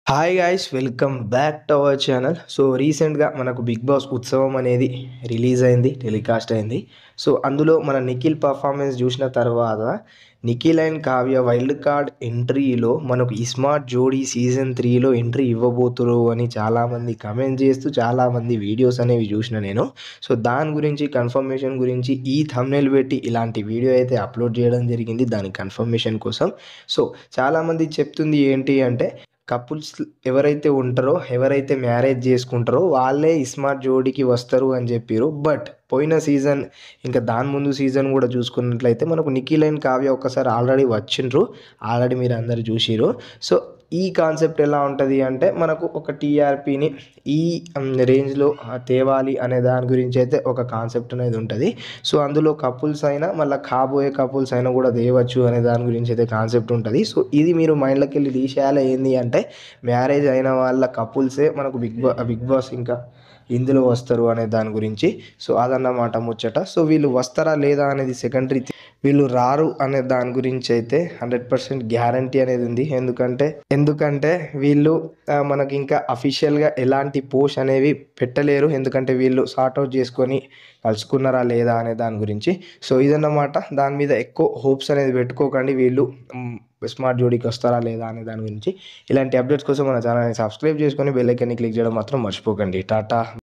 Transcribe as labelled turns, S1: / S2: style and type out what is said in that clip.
S1: Hi guys welcome back to our channel. So రీసెంట్గా మనకు big boss ఉత్సవం అనేది రిలీజ్ అయింది, టెలికాస్ట్ అయింది. సో అందులో మన నిఖిల్ పర్ఫార్మెన్స్ చూసిన తర్వాత Nikhil and Kavya wild card ఎంట్రీలో మనకు ఇస్మార్ట్ జోడీ సీజన్ 3లో ఎంట్రీ ఇవ్వబోతురు అని చాలామంది కమెంట్ చేస్తూ చాలామంది వీడియోస్ అనేవి చూసిన నేను. సో దాని గురించి కన్ఫర్మేషన్ గురించి ఈ థంబ్నెయిల్ పెట్టి ఇలాంటి వీడియో అయితే అప్లోడ్ చేయడం జరిగింది దాని కన్ఫర్మేషన్ కోసం. సో చాలామంది చెప్తుంది ఏంటి అంటే కపుల్స్ ఎవరైతే ఉంటారో, ఎవరైతే మ్యారేజ్ చేసుకుంటారో వాళ్ళే ఇస్మార్ట్ జోడీకి వస్తారు అని చెప్పిర్రు. బట్ పోయిన సీజన్ ఇంకా దాని ముందు సీజన్ కూడా చూసుకున్నట్లయితే మనకు నిఖిల్ అండ్ కావ్య ఒక్కసారి ఆల్రెడీ వచ్చిండ్రు. ఆల్రెడీ మీరు అందరు చూసిర్రు. సో ఈ కాన్సెప్ట్ ఎలా ఉంటుంది అంటే మనకు ఒక టీఆర్పీని ఈ రేంజ్లో తేవాలి అనే దాని గురించి అయితే ఒక కాన్సెప్ట్ అనేది ఉంటుంది. సో అందులో కపుల్స్ అయినా మళ్ళీ కాబోయే కపుల్స్ అయినా కూడా తేవచ్చు అనే దాని గురించి అయితే కాన్సెప్ట్ ఉంటుంది. సో ఇది మీరు మైండ్లోకి వెళ్ళి తీసేయాలి. ఏంది అంటే మ్యారేజ్ అయిన వాళ్ళ కపుల్సే మనకు బిగ్ బాస్ ఇంకా ఇందులో వస్తారు అనే దాని గురించి. సో అదన్నమాట ముచ్చట. సో వీళ్ళు వస్తారా లేదా అనేది సెకండరీ. వీళ్ళు రారు అనే దాని గురించి అయితే 100% గ్యారంటీ అనేది ఉంది. ఎందుకంటే వీళ్ళు మనకి ఇంకా అఫీషియల్గా ఎలాంటి పోస్ట్ అనేవి పెట్టలేరు. ఎందుకంటే వీళ్ళు సార్ట్అవుట్ చేసుకొని కలుసుకున్నారా లేదా అనే దాని గురించి. సో ఇదన్నమాట. దాని మీద ఎక్కువ హోప్స్ అనేది పెట్టుకోకండి. వీళ్ళు స్మార్ట్ జోడీకి వస్తారా లేదా అనే దాని గురించి. ఇలాంటి అప్డేట్స్ కోసం మన ఛానల్ని సబ్స్క్రైబ్ చేసుకొని బెల్ ఐకాన్ని క్లిక్ చేయడం మాత్రం మర్చిపోకండి. టాటా.